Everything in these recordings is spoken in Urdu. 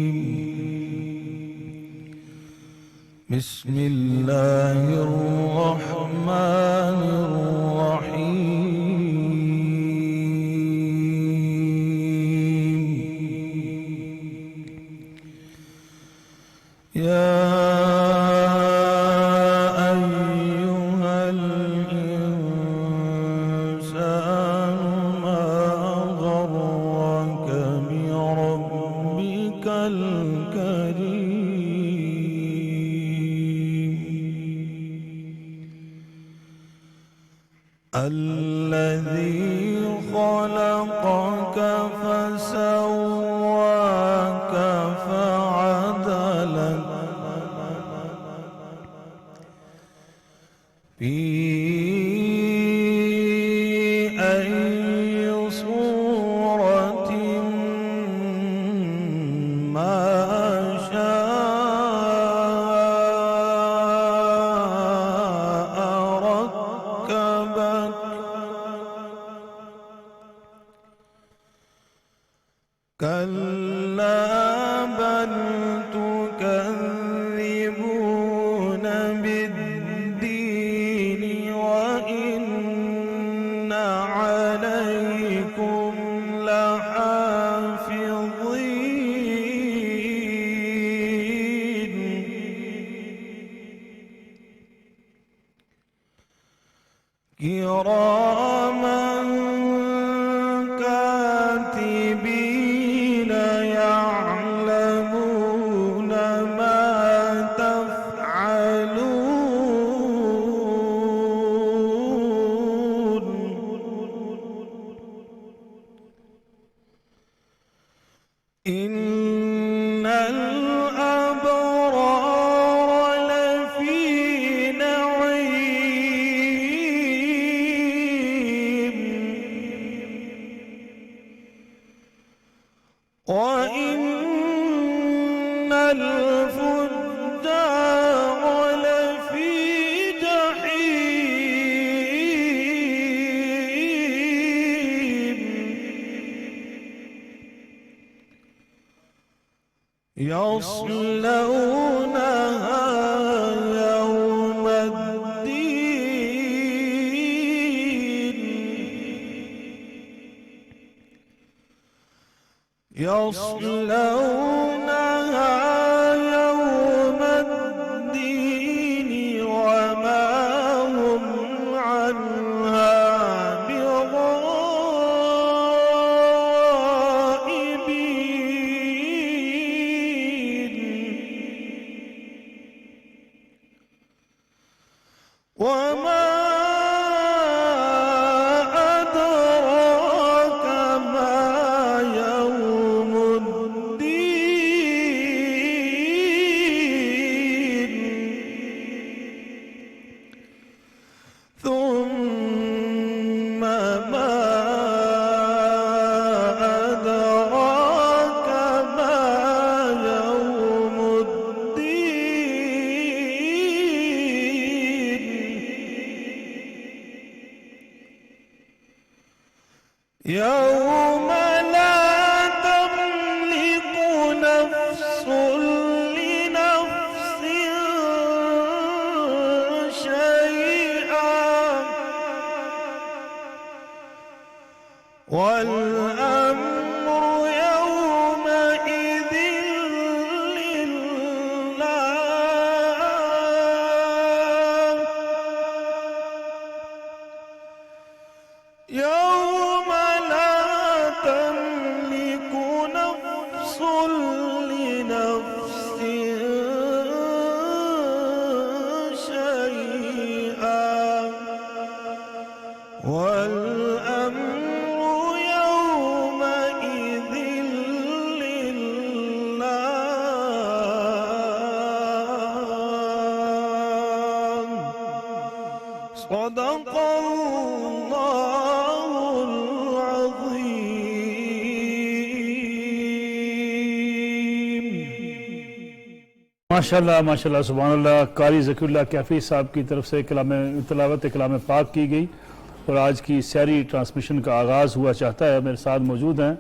الرجيم بسم الله الرحمن الرحيم يا أيها الإنسان ما غرك بربك الكريم الذي خلقك فسواك فعدلك في أي صورة ما شاء ركبك كلا بل تكذبون بالدين وإن عليكم لحافظين كراما كاتبين يعلمون ما تفعلون إن الأبرار لفي نعيم وإن الفجار لفي جحيم يصلونها يوم الدين يصلونها يوم الدين وما هم عنها بغائبين وما أدراك ما يوم الدين ثم ما أدراك ما يوم الدين يوم لا تملك نفس لنفس شيئا والأمر يومئذ لله يوم لا تملك نفس لنفس شيئا والأمر يومئذ لله صدق الله العظيم ماشاءاللہ سبحان اللہ. قاری ذکی اللہ کیفی صاحب کی طرف سے تلاوت کلام پاک کی گئی اور آج کی سیری ٹرانسمیشن کا آغاز ہوا چاہتا ہے۔ میرے ساتھ موجود ہیں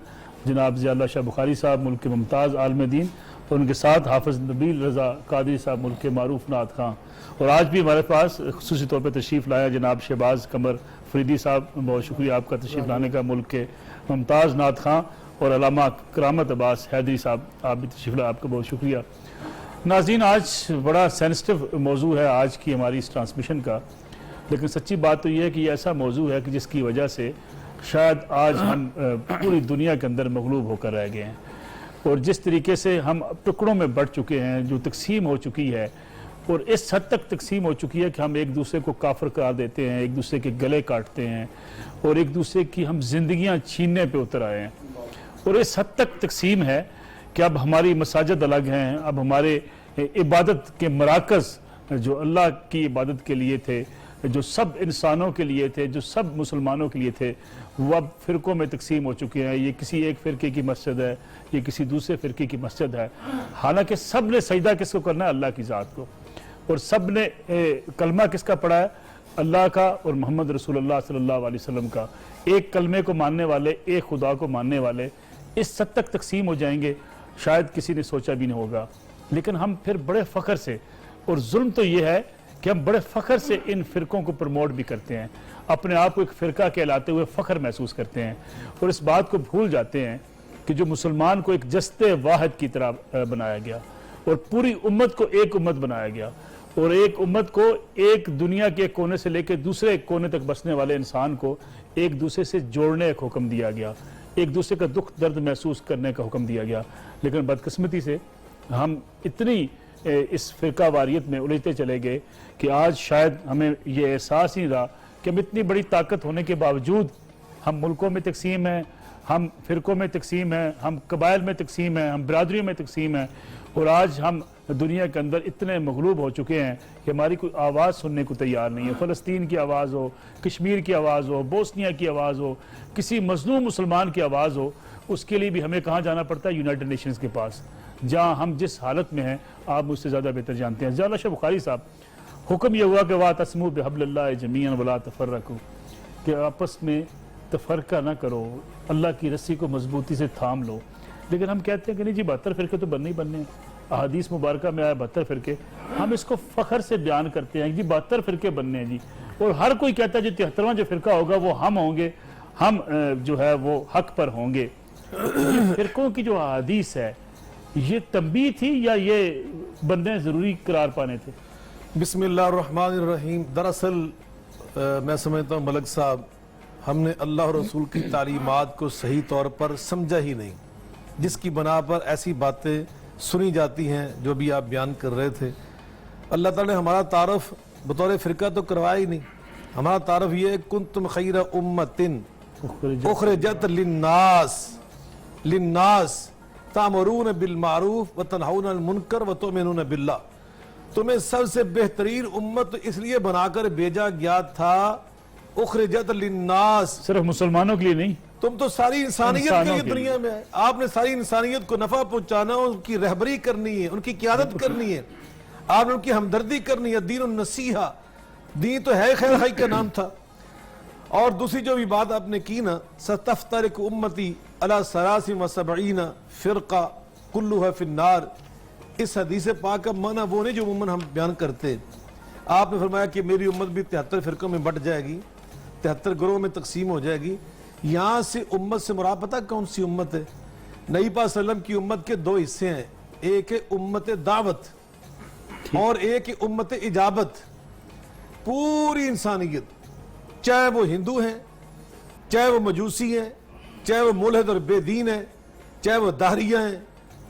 جناب ضیاء اللہ شاہ بخاری صاحب ملک کے ممتاز عالم دین، اور ان کے ساتھ حافظ نبیل رضا قادری صاحب ملک کے معروف نعت خواں، اور آج بھی ہمارے پاس خصوصی طور پہ تشریف لایا جناب شہباز قمر فریدی صاحب، بہت شکریہ آپ کا تشریف لانے کا، ملک کے ممتاز نعت خواں، اور علامہ کرامت عباس حیدری صاحب آپ بھی تشریف لائے، آپ کا بہت شکریہ۔ ناظرین، آج بڑا سینسٹیو موضوع ہے آج کی ہماری اس ٹرانسمیشن کا، لیکن سچی بات تو یہ ہے کہ یہ ایسا موضوع ہے کہ جس کی وجہ سے شاید آج ہم پوری دنیا کے اندر مغلوب ہو کر رہ گئے ہیں، اور جس طریقے سے ہم ٹکڑوں میں بٹ چکے ہیں، جو تقسیم ہو چکی ہے، اور اس حد تک تقسیم ہو چکی ہے کہ ہم ایک دوسرے کو کافر قرار دیتے ہیں، ایک دوسرے کے گلے کاٹتے ہیں، اور ایک دوسرے کی ہم زندگیاں چھیننے پہ اتر آئے ہیں، اور اس حد تک تقسیم ہے کہ اب ہماری مساجد الگ ہیں، اب ہمارے عبادت کے مراکز جو اللہ کی عبادت کے لیے تھے، جو سب انسانوں کے لیے تھے، جو سب مسلمانوں کے لیے تھے، وہ اب فرقوں میں تقسیم ہو چکے ہیں۔ یہ کسی ایک فرقے کی مسجد ہے، یہ کسی دوسرے فرقے کی مسجد ہے، حالانکہ سب نے سجدہ کس کو کرنا ہے؟ اللہ کی ذات کو، اور سب نے کلمہ کس کا پڑھا ہے؟ اللہ کا اور محمد رسول اللہ صلی اللہ علیہ وسلم کا۔ ایک کلمے کو ماننے والے، ایک خدا کو ماننے والے اس حد تک تقسیم ہو جائیں گے، شاید کسی نے سوچا بھی نہیں ہوگا۔ لیکن ہم پھر بڑے فخر سے، اور ظلم تو یہ ہے کہ ہم بڑے فخر سے ان فرقوں کو پروموٹ بھی کرتے ہیں، اپنے آپ کو ایک فرقہ کہلاتے ہوئے فخر محسوس کرتے ہیں، اور اس بات کو بھول جاتے ہیں کہ جو مسلمان کو ایک جسد واحد کی طرح بنایا گیا، اور پوری امت کو ایک امت بنایا گیا، اور ایک امت کو ایک دنیا کے کونے سے لے کے دوسرے کونے تک بسنے والے انسان کو ایک دوسرے سے جوڑنے کا حکم دیا گیا، ایک دوسرے کا دکھ درد محسوس کرنے کا حکم دیا گیا۔ لیکن بدقسمتی سے ہم اتنی اس فرقہ واریت میں الجھتے چلے گئے کہ آج شاید ہمیں یہ احساس نہیں رہا کہ ہم اتنی بڑی طاقت ہونے کے باوجود ہم ملکوں میں تقسیم ہیں، ہم فرقوں میں تقسیم ہیں، ہم قبائل میں تقسیم ہیں، ہم برادریوں میں تقسیم ہیں، اور آج ہم دنیا کے اندر اتنے مغلوب ہو چکے ہیں کہ ہماری کوئی آواز سننے کو تیار نہیں ہے۔ فلسطین کی آواز ہو، کشمیر کی آواز ہو، بوسنیا کی آواز ہو، کسی مظلوم مسلمان کی آواز ہو، اس کے لیے بھی ہمیں کہاں جانا پڑتا ہے؟ یونائٹڈ نیشنز کے پاس، جہاں ہم جس حالت میں ہیں آپ مجھ سے زیادہ بہتر جانتے ہیں۔ ضیاء اللہ شاہ بخاری صاحب، حکم یہ ہوا کہ وَاعْتَصِمُوا بِحَبْلِ اللَّهِ جَمِيعًا وَلَا تَفَرَّقُوا، کہ آپس میں تفرقہ نہ کرو، اللہ کی رسی کو مضبوطی سے تھام لو۔ لیکن ہم کہتے ہیں کہ نہیں جی 72 فرقے تو بننے ہی بننے ہیں، احادیث مبارکہ میں آیا 72 فرقے، ہم اس کو فخر سے بیان کرتے ہیں جی 72 فرقے بننے ہیں جی، اور ہر کوئی کہتا ہے جو 73واں جو فرقہ ہوگا وہ ہم ہوں گے، ہم جو ہے وہ حق پر ہوں گے۔ یہ فرقوں کی جو احادیث ہے، یہ تنبیہ تھی یا یہ بندے ضروری قرار پانے تھے؟ بسم اللہ الرحمن الرحیم۔ دراصل میں سمجھتا ہوں ملک صاحب، ہم نے اللہ اور رسول کی تعلیمات کو صحیح طور پر سمجھا ہی نہیں، جس کی بنا پر ایسی باتیں سنی جاتی ہیں جو بھی آپ بیان کر رہے تھے۔ اللہ تعالیٰ نے ہمارا تعارف بطور فرقہ تو کروایا ہی نہیں، ہمارا تعارف یہ ہے کنتم خیر امت اخرجت للناس تامرون بالمعروف وتنہون عن المنکر وتؤمنون باللہ، تمہیں سب سے بہترین امت اس لیے بنا کر بھیجا گیا تھا، اخرجت للناس، صرف مسلمانوں کے لیے نہیں، تم تو ساری انسانیت کے لیے دنیا میں ہے، آپ نے ساری انسانیت کو نفع پہنچانا، ان کی رہبری کرنی ہے، ان کی قیادت کرنی ہے، آپ نے ان کی ہمدردی کرنی ہے۔ دین النصیحہ، دین تو ہے خیر خائی کا نام تھا۔ اور دوسری جو بھی بات آپ نے کی نا، ستفترق امتی علی 73 فرقہ کلها فی النار، اس حدیث پاک کا معنی وہ نہیں جو عموماً ہم بیان کرتے۔ آپ نے فرمایا کہ میری امت بھی 73 فرقوں میں بٹ جائے گی، 73 گروہوں میں تقسیم ہو جائے گی۔ یہاں سے امت سے مراد پتہ کون سی امت ہے؟ نبی پاک صلی اللہ علیہ وسلم کی امت کے دو حصے ہیں، ایک ہے امت دعوت اور ایک ہے امت اجابت۔ پوری انسانیت، چاہے وہ ہندو ہیں، چاہے وہ مجوسی ہیں، چاہے وہ ملحد اور بے دین ہیں، چاہے وہ دہریہ ہیں،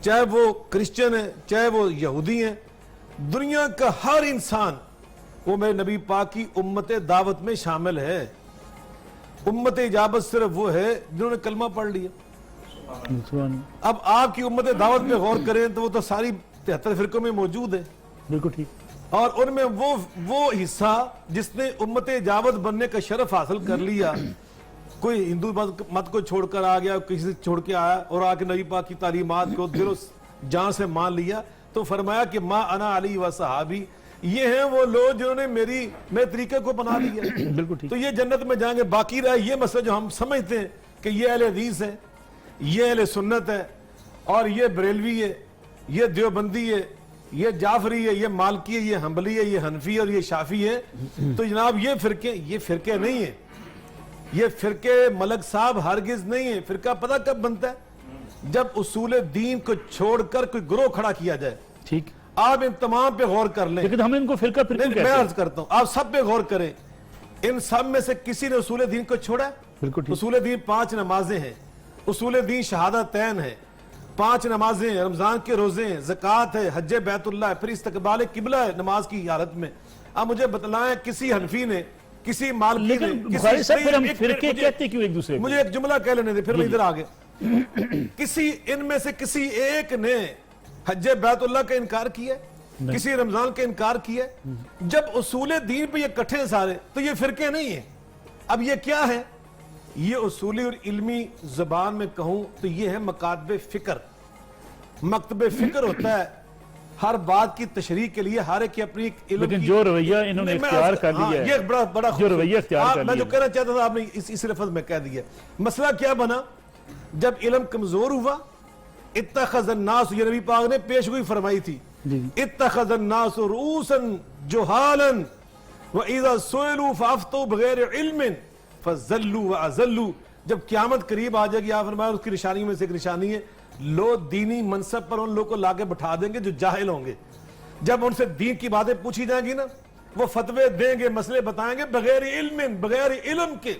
چاہے وہ کرسچن ہیں، چاہے وہ یہودی ہیں، دنیا کا ہر انسان وہ میرے نبی پاک کی امت دعوت میں شامل ہے۔ امت اجابت صرف وہ ہے جنہوں نے کلمہ پڑھ لیا۔ اب آپ کی امت دعوت میں غور کریں تو وہ تو ساری 73 فرقوں میں موجود ہے، بالکل ٹھیک، اور ان میں وہ حصہ جس نے امت اجابت بننے کا شرف حاصل کر لیا، کوئی ہندو مت کو چھوڑ کر آ گیا، کسی سے چھوڑ کے آیا اور آ کے نبی پاک کی تعلیمات کو دل و جان سے مان لیا، تو فرمایا کہ ما انا علی و صحابی، یہ ہیں وہ لوگ جنہوں نے میرے طریقے کو بنا لیا بالکل ٹھیک. تو یہ جنت میں جائیں گے. باقی رہا یہ مسئلہ جو ہم سمجھتے ہیں کہ یہ اہل حدیث ہے, یہ اہل سنت ہے, اور یہ بریلوی ہے, یہ دیوبندی ہے, یہ جعفری ہے, یہ مالکی ہے, یہ حنبلی ہے, یہ حنفی ہے, اور یہ شافعی ہے. تو جناب یہ فرقے نہیں ہیں. یہ فرقے ملک صاحب ہرگز نہیں ہیں. فرقہ پتہ کب بنتا ہے؟ جب اصول دین کو چھوڑ کر کوئی گروہ کھڑا کیا جائے. ٹھیک. آپ ان تمام پہ غور کر لیں. لیکن ہم ان کو فرقہ پھر کیوں کہتے میں ہیں؟ عرض کرتا ہوں آپ سب پہ غور کریں. ان سب میں سے کسی نے اصول دین کو چھوڑا ہے؟ بالکل ٹھیک. اصول دین 5 نمازیں ہیں, اصول دین شہادتین ہیں, 5 نمازیں ہیں, رمضان کے روزے ہیں, زکوٰۃ ہے, حج بیت اللہ ہے, پھر استقبال قبلہ ہے نماز کی حالت میں. اب مجھے بتلائیں کسی حنفی نے, کسی مالکی نے, لیکن بخاری صاحب پھر ہم فرقے کہتے کیوں ایک دوسرے کو؟ مجھے ایک جملہ کہہ لینے دے پھر میں ادھر آگے. کسی ان میں سے کسی ایک نے حج بیت اللہ کا انکار کیا ہے؟ کسی رمضان کا انکار کیا ہے؟ جب اصول دین پہ یہ کٹھے ہیں سارے تو یہ فرقے نہیں ہیں. اب یہ کیا ہے؟ یہ اصولی اور علمی زبان میں کہوں تو یہ ہے مکاتب فکر. مکتب فکر ہوتا ہے ہر بات کی تشریح کے لیے ہر ایک اپنی علم لیکن کی. جو رویہ انہوں نے اختیار کر لیا ہے, یہ بڑا جو رویہ اختیار کر میں جو لیا کہنا چاہتا تھا آپ نے اس لفظ میں کہہ دیا. مسئلہ کیا بنا؟ جب علم کمزور ہوا, اتخذ الناس, یہ نبی پاک نے پیشگوئی فرمائی تھی, اتخذ الناس رؤوسا جہالا واذا سئلوا فافتوا بغیر علم فضلوا واضلوا. جب قیامت قریب آ جائے گی, آپ فرمایا اس کی نشانی میں سے ایک نشانی ہے لوگ دینی منصب پر ان لوگوں کو لاکے بٹھا دیں گے جو جاہل ہوں گے. جب ان سے دین کی باتیں پوچھی جائیں گی نا, وہ فتوے دیں گے, مسئلے بتائیں گے بغیر علم, بغیر علم کے.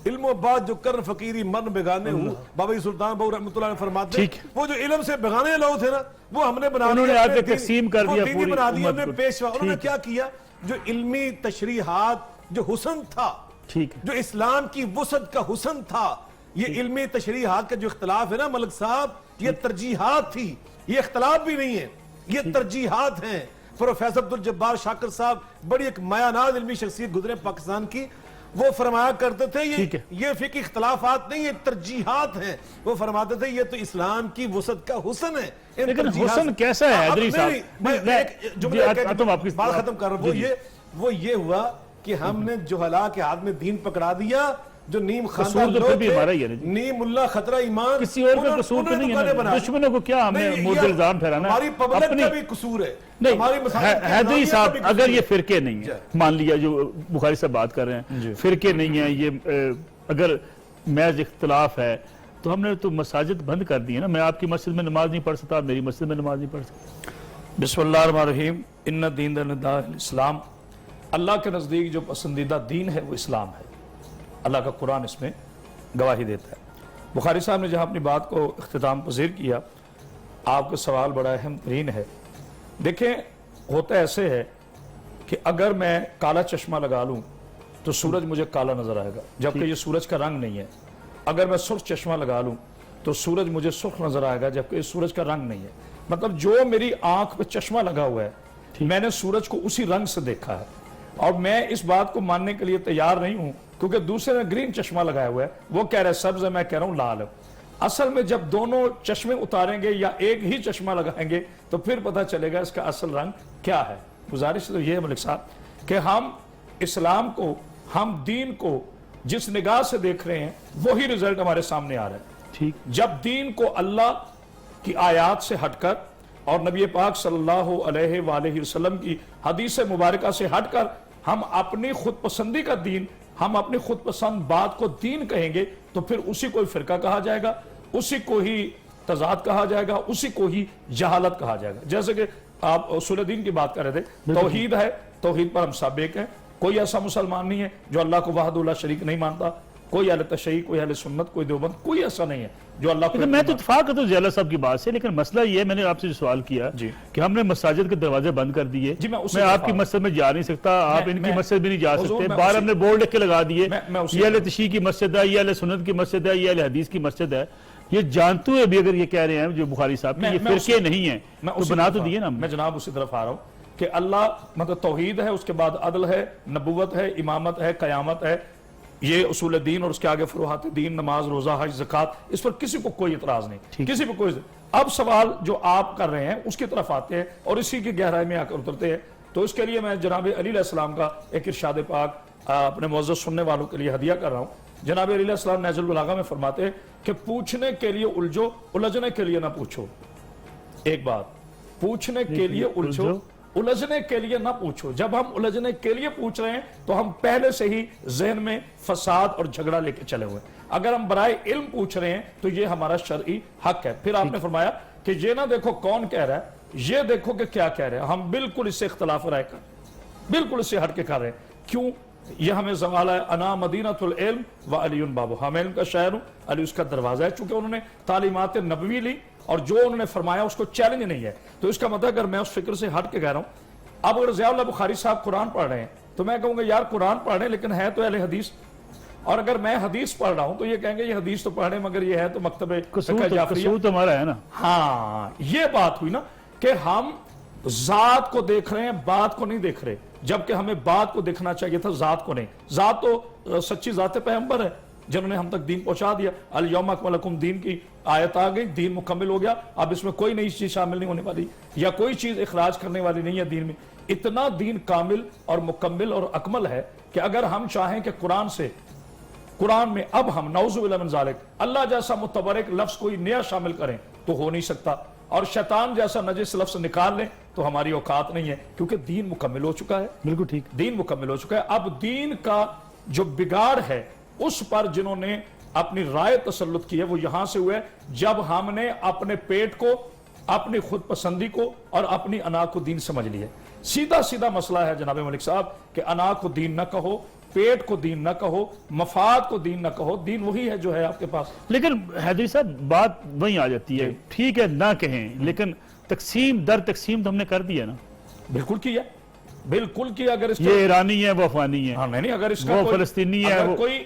علم و بات جو کرن فقیری مرن بگانے ہوں, بابا جی سلطان بہو رحمۃ اللہ نے فرماتے ہیں وہ جو علم سے بگانے لوگ تھے نا وہ ہم نے بنا انہوں نے دیا, آپ کے تقسیم کر دیا پوری انہوں نے امت کو. پیشوا. انہوں نے کیا کیا؟ جو علمی تشریحات, جو حسن تھا, ٹھیک ہے, جو اسلام کی وسعت کا حسن تھا, یہ علمی تشریحات کا جو اختلاف ہے نا ملک صاحب, یہ ترجیحات تھی, یہ اختلاف بھی نہیں ہے, یہ ترجیحات ہیں. پروفیسر عبدالجبار شاکر صاحب بڑی ایک مایہ ناز علمی شخصیت گزرے پاکستان کی, وہ فرمایا کرتے تھے یہ فقہی اختلافات نہیں, یہ ترجیحات ہیں. وہ فرماتے تھے یہ تو اسلام کی وسعت کا حسن ہے. لیکن حسن کیسا ہے حیدری صاحب؟ بات ختم کر رہا ہوں. وہ یہ ہوا کہ ہم نے جہلا کے ہاتھ میں دین پکڑا دیا, جو نیم خاندان لوگ تھے, نیم اللہ خطرہ ایمان, کسی اور کا قصور تو نہیں ہے نا, دشمنوں کو کیا ہمیں مورد الزام ٹھہرانا ہے؟ ہماری پبلک کا بھی قصور ہے. نہیں حیدری صاحب, اگر یہ فرقے نہیں ہیں, مان لیا جو بخاری صاحب بات کر رہے ہیں فرقے نہیں ہیں, یہ اگر محض اختلاف ہے تو ہم نے تو مساجد بند کر دی ہے نا. میں آپ کی مسجد میں نماز نہیں پڑھ سکتا, آپ میری مسجد میں نماز نہیں پڑھ سکتا. بسم اللہ الرحمن الرحیم. ان الدین عند اللہ الاسلام. اللہ کے نزدیک جو پسندیدہ دین ہے وہ اسلام ہے. اللہ کا قرآن اس میں گواہی دیتا ہے. بخاری صاحب نے جہاں اپنی بات کو اختتام پذیر کیا, آپ کا سوال بڑا اہم ترین ہے. دیکھیں ہوتا ایسے ہے کہ اگر میں کالا چشمہ لگا لوں تو سورج مجھے کالا نظر آئے گا, جبکہ یہ سورج کا رنگ نہیں ہے. اگر میں سرخ چشمہ لگا لوں تو سورج مجھے سرخ نظر آئے گا, جبکہ یہ سورج کا رنگ نہیں ہے. مطلب جو میری آنکھ پہ چشمہ لگا ہوا ہے, میں نے سورج کو اسی رنگ سے دیکھا ہے, اور میں اس بات کو ماننے کے لیے تیار نہیں ہوں کیونکہ دوسرے نے گرین چشمہ لگایا ہوا ہے, وہ کہہ رہا ہے سبز ہے, میں کہہ رہا ہوں لال ہے. اصل میں جب دونوں چشمے اتاریں گے یا ایک ہی چشمہ لگائیں گے تو پھر پتہ چلے گا اس کا اصل رنگ کیا ہے. گزارش تو یہ ہے ملک صاحب کہ ہم اسلام کو, ہم دین کو جس نگاہ سے دیکھ رہے ہیں وہی رزلٹ ہمارے سامنے آ رہا ہے. ٹھیک. جب دین کو اللہ کی آیات سے ہٹ کر اور نبی پاک صلی اللہ علیہ وآلہ وسلم کی حدیث مبارکہ سے ہٹ کر ہم اپنی خود پسندی کا دین, ہم اپنی خود پسند بات کو دین کہیں گے تو پھر اسی کو فرقہ کہا جائے گا, اسی کو ہی تضاد کہا جائے گا, اسی کو ہی جہالت کہا جائے گا. جیسے کہ آپ اصول دین کی بات کر رہے تھے, توحید ہے, توحید پر ہم سب ایک ہیں. کوئی ایسا مسلمان نہیں ہے جو اللہ کو وحدہ لا شریک نہیں مانتا. کوئی اہل تشیع, کوئی اہل سنت, کوئی دیوبند, کوئی ایسا نہیں ہے جو اللہ کو. میں تو اتفاق کرتا ہوں جیلا صاحب کی بات سے, لیکن مسئلہ یہ ہے, میں نے آپ سے جو سوال کیا کہ ہم نے مساجد کے دروازے بند کر دیے. میں آپ کی مسجد میں جا نہیں سکتا, آپ ان کی مسجد بھی نہیں جا سکتے. باہر ہم نے بورڈ لکھ کے لگا دیے, یہ اہل تشیع کی مسجد ہے, یہ اہل سنت کی مسجد ہے, یہ اہل حدیث کی مسجد ہے. یہ جانتے ہوئے بھی اگر یہ کہہ رہے ہیں جو بخاری صاحب کہ یہ فرقے نہیں ہیں تو بنا تو دیے نا. میں جناب اسی طرف آ رہا ہوں کہ اللہ مطلب توحید ہے, اس کے بعد عدل ہے, نبوت ہے, امامت ہے, قیامت ہے, یہ اصول دین, اور اس کے آگے فروحات دین, نماز, روزہ, حج, زکوٰۃ. اس پر کسی کو کوئی اعتراض نہیں, کسی کو کوئی. اب سوال جو آپ کر رہے ہیں اس کی طرف آتے ہیں اور اسی کی گہرائی میں آ کر اترتے ہیں. تو اس کے لیے میں جناب علی علیہ السلام کا ایک ارشاد پاک اپنے معزز سننے والوں کے لیے ہدیہ کر رہا ہوں۔ جناب علی علیہ السلام نہج البلاغہ میں فرماتے ہیں کہ پوچھنے کے لیے الجھو، الجھنے کے لیے نہ پوچھو۔ ایک بات، پوچھنے کے لیے الجھو، الجھنے کے لیے نہ پوچھو۔ جب ہم الجھنے کے لیے پوچھ رہے ہیں تو ہم پہلے سے ہی ذہن میں فساد اور جھگڑا لے کے چلے ہوئے ہیں۔ اگر ہم برائے علم پوچھ رہے ہیں تو یہ ہمارا شرعی حق ہے۔ پھر آپ نے فرمایا کہ یہ نہ دیکھو کون کہہ رہا ہے، یہ دیکھو کہ کیا کہہ رہے ہیں۔ ہم بالکل اس سے اختلاف رائے کر، بالکل اس سے ہٹ کے کر رہے ہیں۔ کیوں؟ یہ ہمیں زوال ہے، انا مدینۃ العلم و علی بابها، میں علم کا شہر ہوں، علی اس کا دروازہ ہے۔ چونکہ انہوں نے تعلیمات نبوی لی اور جو انہوں نے فرمایا اس کو چیلنج نہیں ہے، تو اس کا مطلب اگر میں اس فکر سے ہٹ کے کہہ رہا ہوں، اب اگر ضیاء اللہ بخاری صاحب قرآن پڑھ رہے ہیں تو میں کہوں گا یار قرآن پڑھ رہے ہیں لیکن ہے تو اہل حدیث، اور اگر میں حدیث پڑھ رہا ہوں تو یہ کہیں گے یہ حدیث تو پڑھ رہے ہیں مگر یہ ہے تو مکتب فقہ جعفریہ۔ قصور تو ہمارا ہے نا۔ ہاں یہ بات ہوئی نا کہ ہم ذات کو دیکھ رہے ہیں، بات کو نہیں دیکھ رہے، جبکہ ہمیں بات کو دیکھنا چاہیے تھا، ذات کو نہیں۔ ذات تو سچی ذات پیغمبر ہے جنہوں نے ہم تک دین پہنچا دیا۔ الیوم اکملت لکم دین کی آیت آ گئی، دین مکمل ہو گیا، اب اس میں کوئی نئی چیز شامل نہیں ہونے والی یا کوئی چیز اخراج کرنے والی نہیں ہے دین میں۔ اتنا دین کامل اور مکمل اور اکمل ہے کہ اگر ہم چاہیں کہ قرآن میں اب ہم نعوذ باللہ من ذالک اللہ جیسا متبرک لفظ کوئی نیا شامل کریں تو ہو نہیں سکتا، اور شیطان جیسا نجس لفظ نکال لیں تو ہماری اوقات نہیں ہے، کیونکہ دین مکمل ہو چکا ہے۔ بالکل ٹھیک، دین مکمل ہو چکا ہے۔ اب دین کا جو بگاڑ ہے اس پر جنہوں نے اپنی رائے تسلط کی ہے وہ یہاں سے ہوئے جب ہم نے اپنے پیٹ کو، اپنی خود پسندی کو اور اپنی انا کو دین سمجھ لیا۔ سیدھا سیدھا مسئلہ ہے جناب ملک صاحب کہ انا کو دین نہ کہو، پیٹ کو دین نہ کہو، مفاد کو دین نہ کہو، دین وہی ہے جو ہے آپ کے پاس۔ لیکن حیدری صاحب بات وہیں آ جاتی ہے، ٹھیک ہے نہ کہیں لیکن تقسیم در تقسیم تو ہم نے کر دیا نا۔ بالکل کیا، بالکل کیا۔ اگر اس یہ ایرانی ہے وہ افغانی ہے، ہاں نہیں اگر اس کا وہ فلسطینی ہے،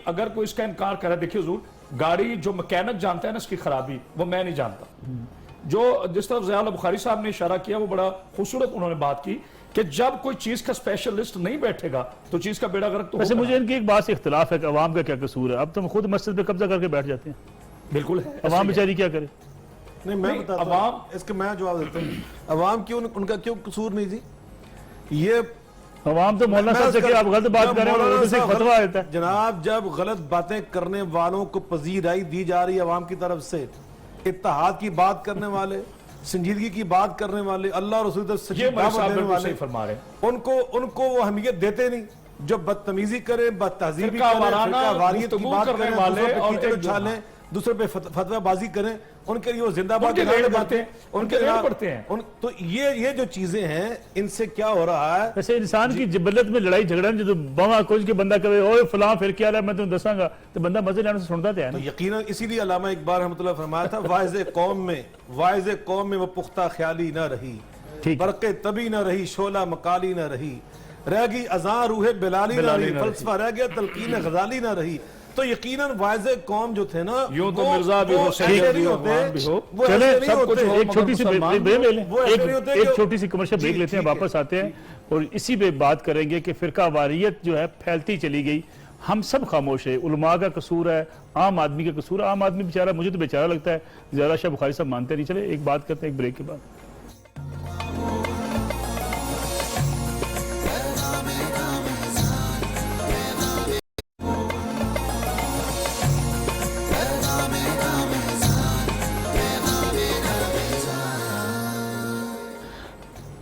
اگر کوئی اس کا انکار کرے، دیکھیے حضور گاڑی جو مکینک جانتا ہے نا اس کی خرابی، وہ میں نہیں جانتا۔ جو جس طرف ضیاء اللہ بخاری صاحب نے اشارہ کیا وہ بڑا خوبصورت انہوں نے بات کی کہ جب کوئی چیز کا اسپیشلسٹ نہیں بیٹھے گا تو چیز کا بیڑا غرق تو ویسے ہوگا۔ مجھے ان کی ایک بات سے اختلاف ہے کہ عوام کا کیا قصور ہے، اب تم خود مسجد پہ قبضہ کر کے بیٹھ جاتے ہیں، بالکل ہے، عوام بیچاری کیا کرے؟ نہیں میں بتاتا عوام ہوں اس کا میں جواب دیتا ہوں۔ عوام کیوں، ان کا کیوں قصور نہیں جی؟ یہ عوام تو مولانا صاحب سے کہ آپ غلط بات کر رہے ہیں اور اسے فتویٰ دیتا ہے۔ جناب جب غلط باتیں کرنے والوں کو پذیرائی دی جا رہی ہے عوام کی طرف سے، اتحاد کی بات کرنے والے، سنجیدگی کی بات کرنے والے، اللہ اور رسول سچی یہ دعوت دینے والے، صحیح فرما رہے ہیں، ان کو وہ اہمیت دیتے نہیں۔ جو بدتمیزی کرے، بد تہذیبی فرقہ کرے، وارانہ فرقہ واریت کی گفتگو بات کرنے کریں، والے دوسروں پہ اور کیچڑ ایک اچھالیں، دوسرے پہ فتویٰ بازی کریں، ان کے لیے وہ زندہ باد ان کے اعلان ریڑھ کرتے پڑتے ہیں، ان کے ریڑھ پڑتے ہیں۔ تو یہ جو چیزیں ہیں ان سے کیا ہو رہا ہے؟ ویسے انسان کی جبلت میں لڑائی جھگڑا جو بما کچھ کے بندہ کہے اوے فلاں پھر کیا رہا ہے میں تمہیں دساں گا تو بندہ مزے لینے سے سنتا تو ہے نا۔ تو یقیناً اسی لیے علامہ اقبال رحمۃ اللہ فرمایا تھا واعظ قوم میں وہ پختہ خیالی نہ رہی، برق طبی نہ رہی، شعلہ مقالی نہ رہی، رہ گئی اذاں روح بلالی نہ رہی، فلسفہ رہ گیا تلقین غزالی نہ رہی۔ تو یقیناً واعظ قوم جو تھے نا یوں تو مرزا بھی ہو، سید بھی ہو، عوام بھی ہو، چلیں سب کچھ ہو، ایک چھوٹی سی بریک لے لیں، وہ ایسے نہیں ہوتے ایک کہ- چھوٹی سی کمرشل بریک لیتے ہیں، واپس آتے ہیں اور اسی پہ بات کریں گے کہ فرقہ واریت جو ہے پھیلتی چلی گئی، ہم سب خاموش ہے، علماء کا قصور ہے، عام آدمی کا قصور ہے۔ عام آدمی بیچارہ، مجھے تو بیچارہ لگتا ہے، زیادہ شاہ بخاری صاحب مانتے نہیں۔ چلے ایک بات کرتے ہیں ایک بریک کے بعد۔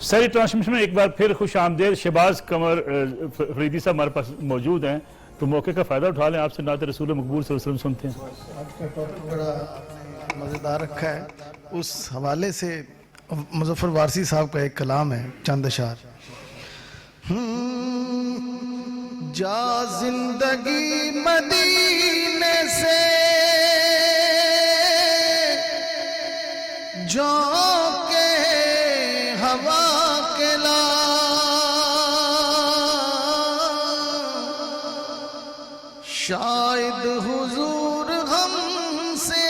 ساری ٹرانسمیشن میں ایک بار پھر خوش آمدید۔ شہباز قمر فریدی صاحب ہمارے پاس موجود ہیں، تو موقع کا فائدہ اٹھا لیں، آپ سے نعت رسول مقبول صلی اللہ علیہ وسلم سنتے ہیں۔ آج کا ٹاپک بڑا مزیدار رکھا ہے، اس حوالے سے مظفر وارسی صاحب کا ایک کلام ہے، چند اشعار۔ جا زندگی مدینے سے جو کے ہوا کے لا، شاید حضور ہم سے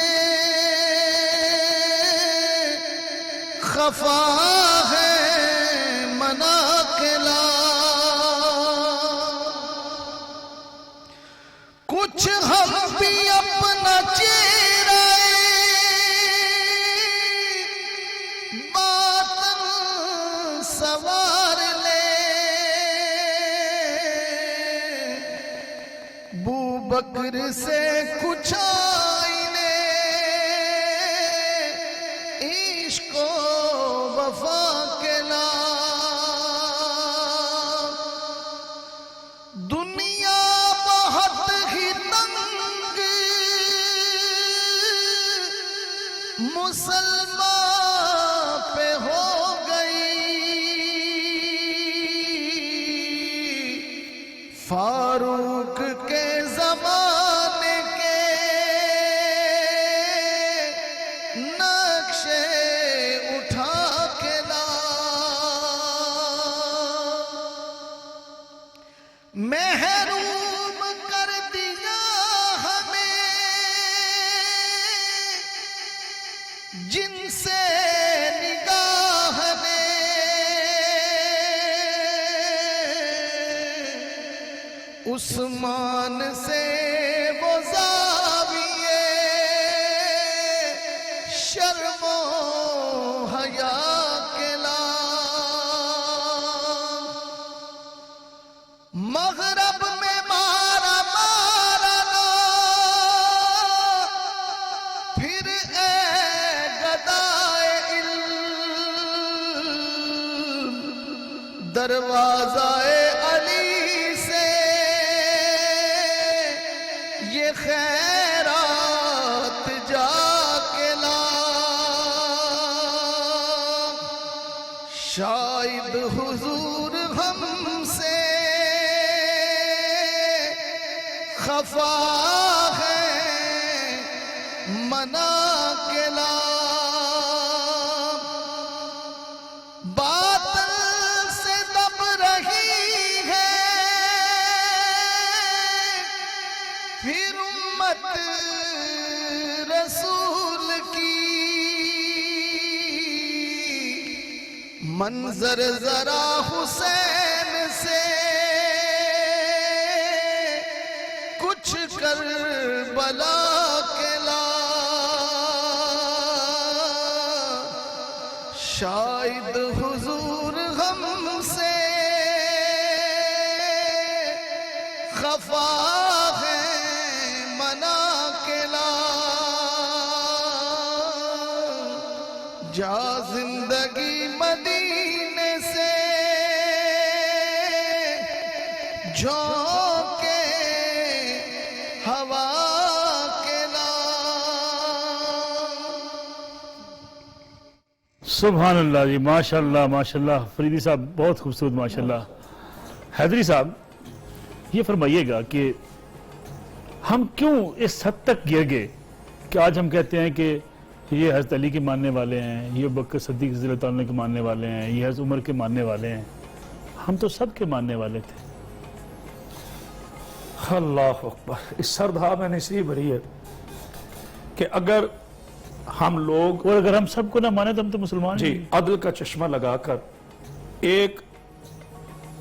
خفا ہے منا کے لا، کچھ ہم بھی اپنا چہرہ باطن سوار لے، بکر سے کچھ آئینے عشق و وفا کے نام، دنیا بہت ہی تنگ مسلمان پہ ہو گئی، فاروق کے زمانے کے نقشے اٹھا کے لا، محروم کر دیا ہمیں جن سے نگاہ نے، عثمان سے وہ زاویے شرم و حیا کے لا، مغرب میں مارا مارنا پھر اے گدائے علم، دروازہ علی سے یہ خیرات جا کے لا، شاید حضور ہم سے خفا ہے منا کے لا، باطل سے دب رہی ہے پھر امت رسول کی، منظر ذرا حسین سے کچھ کربلا کے لا، شاید حضور ہم سے خفا ہے منا کے لا، جا زندگی مدینے سے جھونکے ہوا کے لا۔ سبحان اللہ جی، ماشاءاللہ ماشاءاللہ، فریدی صاحب بہت خوبصورت ماشاءاللہ۔ حیدری صاحب یہ فرمائیے گا کہ ہم کیوں اس حد تک گر گئے کہ آج ہم کہتے ہیں کہ یہ حضرت علی کے ماننے والے ہیں، یہ بکر صدیق رضی اللہ تعالیٰ کے ماننے والے ہیں، یہ حضرت عمر کے ماننے والے ہیں، ہم تو سب کے ماننے والے تھے۔ اللہ اکبر، اس سردھا میں نے اس لیے بھری ہے کہ اگر ہم لوگ اور اگر ہم سب کو نہ مانے تو ہم تو مسلمان جی ہیں۔ عدل کا چشمہ لگا کر ایک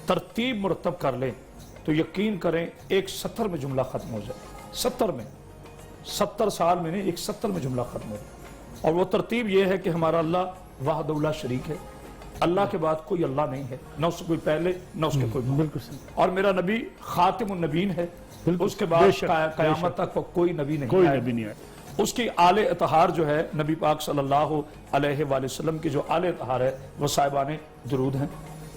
ترتیب مرتب کر لیں تو یقین کریں ایک 70 میں جملہ ختم ہو جائے، 70 سال میں نہیں، ایک 70 میں جملہ ختم ہو جائے۔ اور وہ ترتیب یہ ہے کہ ہمارا اللہ وحدہ لا شریک ہے، اللہ کے بعد کوئی اللہ نہیں ہے، نہ اس سے کوئی پہلے نہ اس کے کوئی بعد، بالکل صحیح، اور میرا نبی خاتم النبیین ہے، اس کے بعد بے شک، قیامت تک وہ کوئی نبی نہیں کوئی آئے۔ نبی نہیں آئے۔ اس کی آل اطہار جو ہے نبی پاک صلی اللہ علیہ وآلہ وسلم کی جو آل اطہار ہے وہ صاحبان درود ہیں۔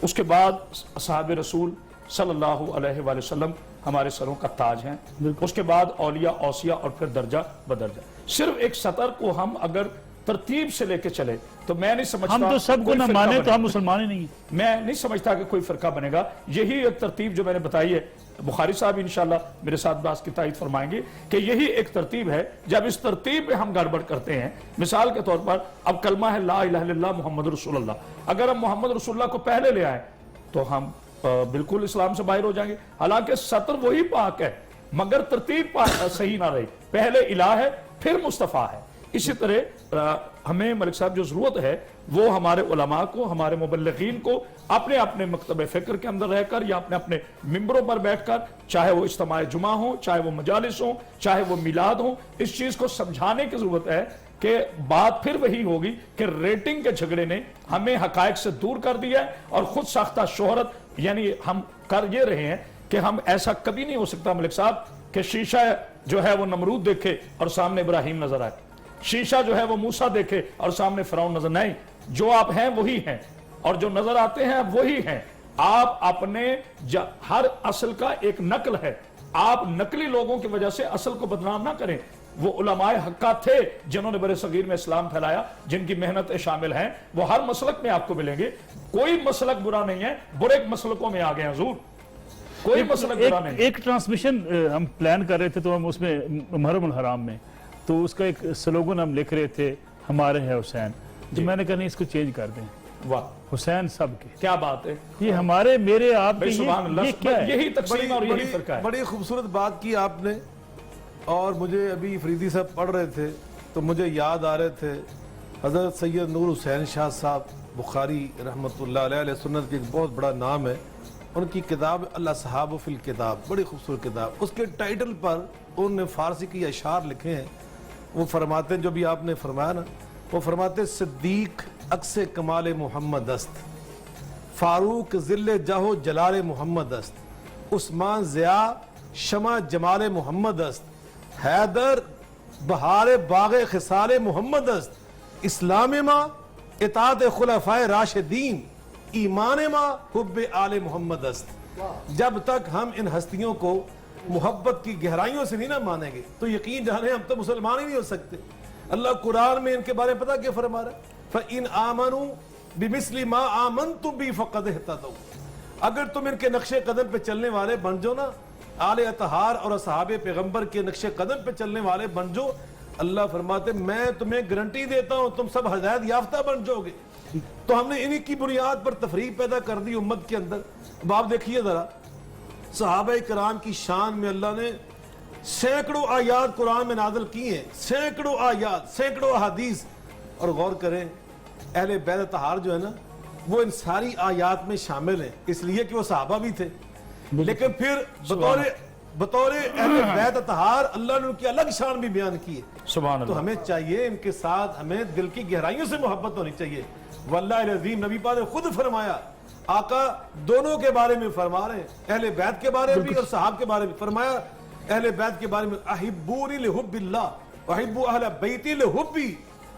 اس کے بعد اصحاب رسول صلی اللہ علیہ وآلہ وسلم ہمارے سروں کا تاج ہیں۔ اس کے بعد اولیاء اوصیاء اور پھر درجہ بدرجہ۔ صرف ایک سطر کو ہم اگر ترتیب سے لے کے چلے تو میں نہیں سمجھتا ہم تو سب کو کوئی نہ فرقہ مانے بنے تو ہم مسلمان ہی نہیں ہیں۔ میں نہیں سمجھتا کہ کوئی فرقہ بنے گا۔ یہی ایک ترتیب جو میں نے بتائی ہے، بخاری صاحب انشاءاللہ میرے ساتھ باس کی تائید فرمائیں گے کہ یہی ایک ترتیب ہے۔ جب اس ترتیب میں ہم گڑبڑ کرتے ہیں، مثال کے طور پر اب کلمہ ہے لا الہ الا اللہ محمد رسول اللہ، اگر ہم محمد رسول اللہ کو پہلے لے آئیں تو ہم بالکل اسلام سے باہر ہو جائیں گے، حالانکہ سطر وہی پاک ہے مگر ترتیب صحیح نہ رہی، پہلے الہ ہے پھر مصطفیٰ ہے۔ اسی طرح ہمیں ملک صاحب جو ضرورت ہے وہ ہمارے علماء کو، ہمارے مبلغین کو اپنے اپنے مکتب فکر کے اندر رہ کر یا اپنے اپنے ممبروں پر بیٹھ کر، چاہے وہ اجتماع جمعہ ہوں، چاہے وہ مجالس ہوں، چاہے وہ میلاد ہوں، اس چیز کو سمجھانے کی ضرورت ہے کہ بات پھر وہی ہوگی کہ ریٹنگ کے جھگڑے نے ہمیں حقائق سے دور کر دیا ہے اور خود ساختہ شہرت، یعنی ہم کر یہ رہے ہیں کہ ہم ایسا کبھی نہیں ہو سکتا ملک صاحب کہ شیشہ جو ہے وہ نمرود دیکھے اور سامنے ابراہیم نظر آئے، شیشہ جو ہے وہ موسیٰ دیکھے اور سامنے فرعون نظر نہیں. جو آپ ہیں وہی ہیں اور جو نظر آتے ہیں وہی ہیں. آپ اپنے ہر اصل کا ایک نقل ہے، آپ نقلی لوگوں کی وجہ سے اصل کو بدنام نہ کریں. وہ علماء حقہ تھے جنہوں نے برے صغیر میں اسلام پھیلایا، جن کی محنتیں شامل ہیں، وہ ہر مسلک میں آپ کو ملیں گے. کوئی مسلک برا نہیں ہے، برے مسلکوں میں آگئے حضور، کوئی مسلک برا نہیں. ایک ٹرانسمیشن ہم پلان کر رہے تھے تو ہم اس میں محرم الحرام میں تو اس کا ایک سلوگن ہم لکھ رہے تھے، ہمارے ہے حسین. تو میں نے کہا نہیں اس کو چینج کر دیں، واہ حسین سب کے. کیا بات ہے، یہ ہمارے میرے آپ کے، سبحان اللہ. یہ کیا ہے؟ یہی تقسیم اور یہی فرقہ ہے. بڑی خوبصورت بات کی آپ نے. اور مجھے ابھی فریدی صاحب پڑھ رہے تھے تو مجھے یاد آ رہے تھے حضرت سید نور حسین شاہ صاحب بخاری رحمۃ اللہ علیہ، علیہ سنت کی ایک بہت بڑا نام ہے. ان کی کتاب اللہ صحاب فی الکتاب، بڑی خوبصورت کتاب. اس کے ٹائٹل پر انہوں نے فارسی کی اشعار لکھے ہیں. وہ فرماتے ہیں، جو بھی آپ نے فرمایا نا، وہ فرماتے صدیق عکس کمال محمد است، فاروق ذل جاہ جلال محمد است، عثمان ضیاء شمع جمال محمد است، حیدر بہار باغ خصال محمد است، اسلام ما اطاعت خلفائے راشدین، ایمان ما حب آل محمد است. جب تک ہم ان ہستیوں کو محبت کی گہرائیوں سے نہیں نہ مانیں گے تو یقین جانے ہم تو مسلمان ہی نہیں ہو سکتے. اللہ قرآن میں ان کے بارے میں پتہ کیا فرما رہا ہے؟ فَإِنْ آمَنُوا بِمِثْلِ مَا آمَنْتُمْ بِهِ فَقَدْ اهْتَدَوْا. اگر تم ان کے نقش قدم پہ چلنے والے بن جو نا، آل اطہار اور اصحاب پیغمبر کے نقش قدم پہ چلنے والے بن جو، اللہ فرماتے میں تمہیں گارنٹی دیتا ہوں تم سب ہدایت یافتہ بن جاؤ گے. تو ہم نے انہی کی بنیاد پر تفریق پیدا کر دی امت کے اندر. اب آپ دیکھیے ذرا صحابہ کرام کی شان میں اللہ نے سینکڑوں آیات قرآن میں نازل کی ہیں، سینکڑوں آیات، سینکڑوں احادیث. اور غور کریں اہل بیت اطہار جو ہے نا وہ ان ساری آیات میں شامل ہیں، اس لیے کہ وہ صحابہ بھی تھے. لیکن پھر بطور اہل بیت اطہار اللہ نے ان کی الگ شان بھی بیان کی ہے. سبحان تو اللہ. ہمیں چاہیے ان کے ساتھ ہمیں دل کی گہرائیوں سے محبت ہونی چاہیے. واللہ العظیم نبی پاک نے خود فرمایا، آقا دونوں کے بارے میں فرما رہے ہیں، اہل بیت کے بارے میں بھی اور صحاب کے بارے میں فرمایا. اہل بیت کے بارے میں احبونی لحب اللہ واحبوا اہل بیتی لحبی،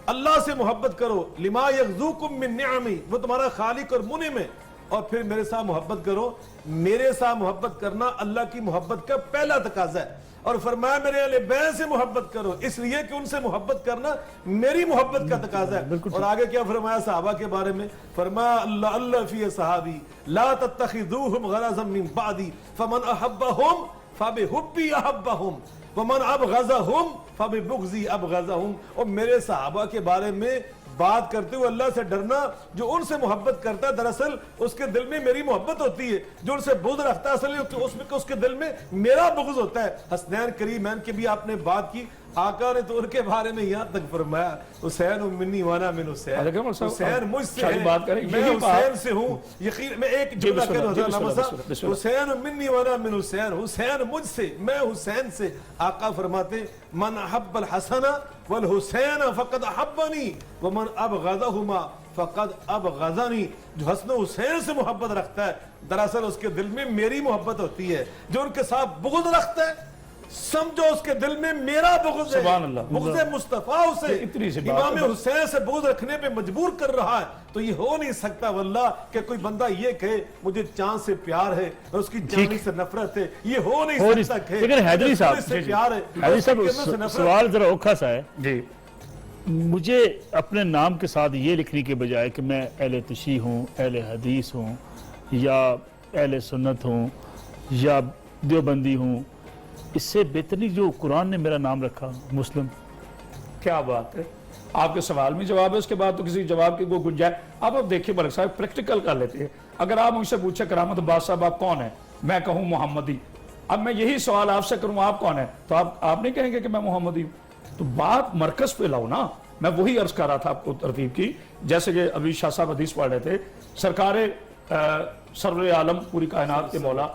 اللہ سے محبت کرو، لما یغزوکم من نعمی، وہ تمہارا خالق اور منعم ہے، اور پھر میرے ساتھ محبت کرو. میرے ساتھ محبت کرنا اللہ کی محبت کا پہلا تقاضا ہے. اور فرمایا میرے اہل بیت سے محبت کرو، اس لیے کہ ان سے محبت کرنا میری محبت کا تقاضا ہے. اور آگے کیا فرمایا صحابہ کے بارے میں؟ فرمایا اللہ اللہ فی صحابی لا تتخذوہم غرضا من بعدی فمن احبہم فبحبی احبہم ومن ابغضہم فببغضی ابغضہم. اور میرے صحابہ کے بارے میں بات کرتے ہوئے اللہ سے ڈرنا، جو ان سے محبت کرتا ہے دراصل اس کے دل میں میری محبت ہوتی ہے، جو ان سے بغض رکھتا ہے اصل اس کے دل میں میرا بغض ہوتا ہے. حسنین کریمین کی بھی آپ نے بات کی، آقا نے تو ان کے بارے میں یہاں تک فرمایا حسین منی وانا من حسین، حسین مجھ سے ہے میں حسین سے ہوں. یقین میں ایک جملہ کہہ رہا ہوں، حسین منی وانا من حسین، حسین مجھ سے میں حسین سے. آقا فرماتے من احب الحسن والحسین فقد احبنی ومن ابغضہما فقد ابغضنی. جو حسن و حسین سے محبت رکھتا ہے دراصل اس کے دل میں میری محبت ہوتی ہے. جو ان کے ساتھ بغض رکھتا ہے سمجھو اس کے دل میں میرا بغض ہے. سبحان اللہ. بغض مصطفیٰ اسے امام حسین سے بغض رکھنے پہ مجبور کر رہا ہے. تو یہ ہو نہیں سکتا واللہ کہ کوئی بندہ یہ کہے مجھے چاند سے پیار ہے اور اس کی چاندنی سے نفرت ہے. یہ ہو نہیں سکتا. لیکن حیدری صاحب سوال ذرا اوکھا سا ہے. جی مجھے اپنے نام کے ساتھ یہ لکھنے کے بجائے کہ میں اہل تشیع ہوں، اہل حدیث ہوں، یا اہل سنت ہوں، یا دیوبندی ہوں، اس سے بہتری جو قرآن نے میرا نام رکھا مسلم. کیا بات ہے. آپ کے سوال میں جواب ہے، اس کے بعد تو کسی جواب کی کوئی گنجائش. اب دیکھیے ملک صاحب پریکٹیکل کر لیتے ہیں. اگر آپ مجھ سے پوچھیں کرامت عباس صاحب آپ کون ہیں، میں کہوں محمدی. اب میں یہی سوال آپ سے کروں آپ کون ہیں، تو آپ نہیں کہیں گے کہ میں محمدی ہوں. تو بات مرکز پہ لاؤ نا. میں وہی عرض کر رہا تھا آپ کو ترتیب کی، جیسے کہ ابھی شاہ صاحب حدیث پڑھ رہے تھے. سرکار سرور عالم پوری کائنات کے مولا،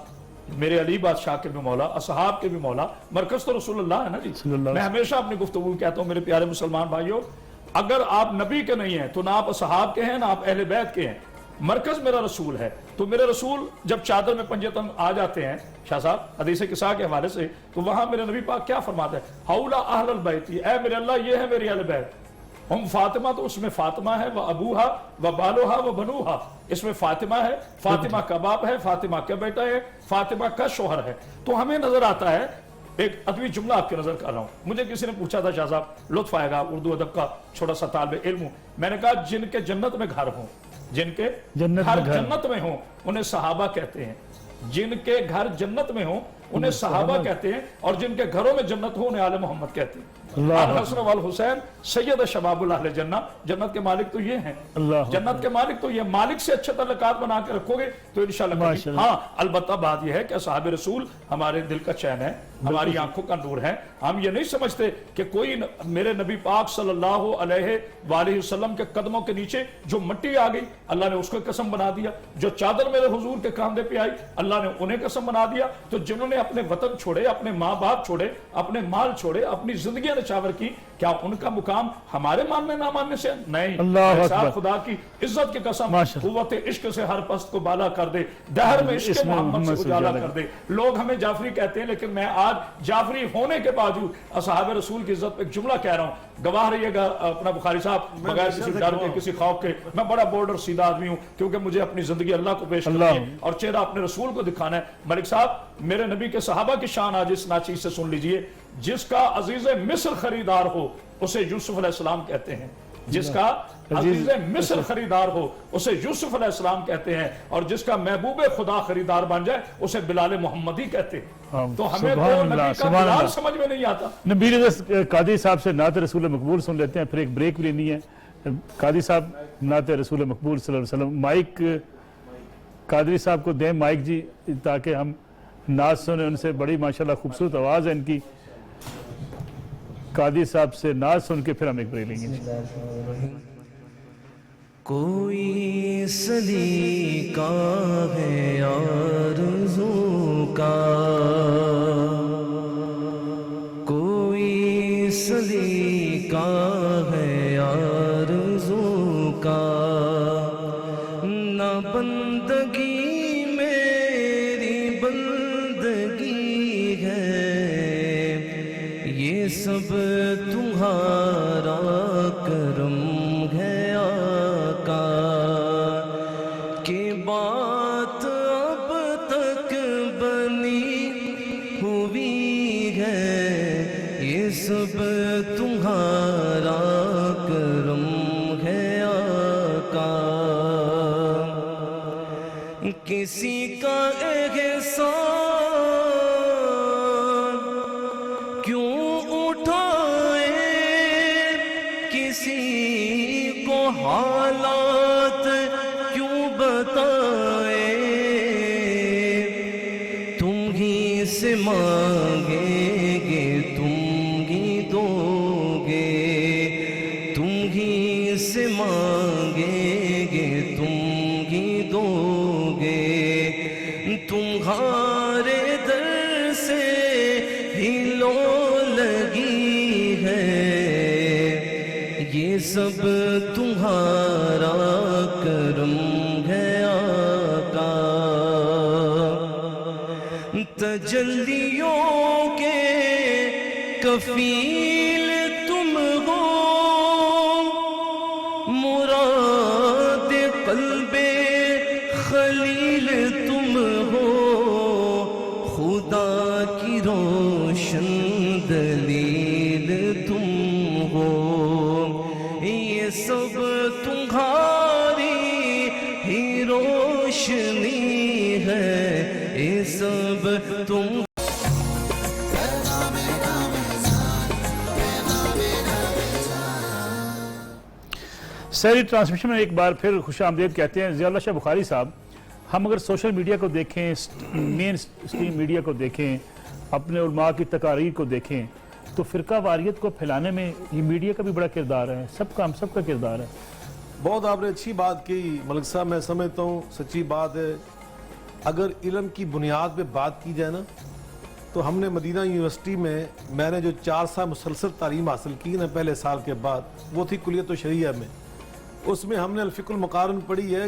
میرے علی بادشاہ کے بھی مولا، اصحاب کے بھی مولا، مرکز تو رسول اللہ ہے نا جی. میں ہمیشہ اپنی گفتگو کہتا ہوں میرے پیارے مسلمان بھائیوں، اگر آپ نبی کے نہیں ہیں تو نہ آپ اصحاب کے ہیں نہ آپ اہل بیت کے ہیں. مرکز میرا رسول ہے. تو میرے رسول جب چادر میں پنجے تن آ جاتے ہیں شاہ صاحب حدیث قصہ کے حوالے سے, تو وہاں میرے نبی پاک کیا فرماتا ہے, ہاؤلا اہل البیت, اے میرے اللہ یہ ہے میری اہل بیت. ہم فاطمہ, تو اس میں فاطمہ ہے, وہ ابوہا و بالوہا و بنوہا, اس میں فاطمہ ہے, فاطمہ کا باپ ہے, فاطمہ کا بیٹا ہے, فاطمہ کا شوہر ہے. تو ہمیں نظر آتا ہے, ایک ادبی جملہ آپ کے نظر کر رہا ہوں. مجھے کسی نے پوچھا تھا شاہ صاحب, لطف آئے گا, اردو ادب کا چھوٹا سا طالب علم ہوں, میں نے کہا جن کے جنت میں گھر ہوں, جن کے گھر جنت میں ہوں انہیں صحابہ کہتے ہیں, جن کے گھر جنت میں ہوں انہیں صحابہ کہتے ہیں, اور جن کے گھروں میں جنت ہو انہیں آل محمد کہتے ہیں. الحسن والحسین سید شباب اہل جنہ, جنت کے مالک تو یہ ہیں, جنت کے مالک تو یہ. مالک سے اچھے تعلقات بنا کے رکھو گے تو انشاءاللہ. ہاں البتہ بات یہ ہے کہ اصحاب رسول ہمارے دل کا چین ہے, ہماری آنکھوں کا نور ہے. ہم یہ نہیں سمجھتے کہ کوئی میرے نبی پاک صلی اللہ علیہ وآلہ وسلم کے قدموں کے نیچے جو مٹی آ گئی اللہ نے اس کو قسم بنا دیا, جو چادر میرے حضور کے کاندھے پہ آئی اللہ نے انہیں قسم بنا دیا. تو جنہوں نے اپنے وطن چھوڑے, اپنے ماں باپ چھوڑے, اپنے مال چھوڑے, اپنی زندگیاں نچاور کی, کیا ان کا مقام ہمارے ماننے نہ ماننے سے نہیں؟ اللہ خدا کی عزت کی قسم, قوت عشق سے ہر پست کو بالا کر دے, دہر میں عشق محمد سے اجالا کر دے. لوگ ہمیں جعفری کہتے ہیں, لیکن میں آج جعفری ہونے کے باوجود اصحاب رسول کی عزت پہ ایک جملہ کہہ رہا ہوں. گواہ رہیے گا اپنا بخاری صاحب, بغیر کسی ڈر کے کسی خوف کے. میں بڑا بولڈ اور سیدھا آدمی ہوں, کیونکہ مجھے اپنی زندگی اللہ کو پیش کرنی ہے اور چہرہ اپنے رسول کو دکھانا ہے. ملک صاحب میرے نبی کے صحابہ کی شان آج اس ناچیز سے سن لیجئے. جس کا عزیز مصر خریدار ہو اسے یوسف علیہ السلام کہتے ہیں, جس کا عزیز مصر خریدار ہو اسے یوسف علیہ السلام کہتے ہیں, اور جس کا محبوب خدا خریدار بن جائے اسے بلال محمدی کہتے ہیں. تو ہمیں تو نبی کا بلال سمجھ میں نہیں آتا. نبی رضا قادری صاحب سے نعت رسول مقبول سن لیتے ہیں, پھر ایک بریک بھی لینی ہے. قادری صاحب نعت رسول مقبول صلی اللہ علیہ وسلم, مائک قادری صاحب کو دیں مائک جی, تاکہ ہم نعت سنیں ان سے. بڑی ماشاءاللہ خوبصورت آواز ہے ان کی. قادری صاحب سے نعت سن کے پھر ہم ایک بریک لیں گے. کوئی سلیقہ ہے آرزو کا, کوئی سلیقہ ہے آرزو کا, نہ بندگی میری بندگی ہے, یہ سب تمہارا کرم ہے آقا, کہ بات اب تک بنی ہوئی ہے, یہ سب تمہارا کرم ہے آقا. کسی کا احسان کیوں اٹھائے, کسی کو حالات کیوں بتائے, تم ہی سے مانگیں گے تم ہی دو گے, تم ہی سے مانگیں گے تم ہی دو گے, تمہارے در سے ہی لو لگی ہے, یہ سب تمہارا کرم ہے آقا. تجلیوں کے کفیل تم ہو, مراد قلب خلیل تم ہو, خدا کی روشن دلیل تم ہو, یہ سب تمہاری ہی روشنی ہے, یہ سب تم. سہری ٹرانسمیشن میں ایک بار پھر خوش آمدید کہتے ہیں. ضیاء اللہ شاہ بخاری صاحب, ہم اگر سوشل میڈیا کو دیکھیں, مین اسٹریم میڈیا کو دیکھیں, اپنے علماء کی تقاریر کو دیکھیں, تو فرقہ واریت کو پھیلانے میں یہ میڈیا کا بھی بڑا کردار ہے, سب کا ہم سب کا کردار ہے. بہت آپ نے اچھی بات کی ملک صاحب, میں سمجھتا ہوں سچی بات ہے. اگر علم کی بنیاد پہ بات کی جائے نا, تو ہم نے مدینہ یونیورسٹی میں نے جو 4 سال مسلسل تعلیم حاصل کی نا پہلے سال کے بعد, وہ تھی کلیت الشریعہ میں. اس میں ہم نے الفقہ المقارن پڑھی ہے,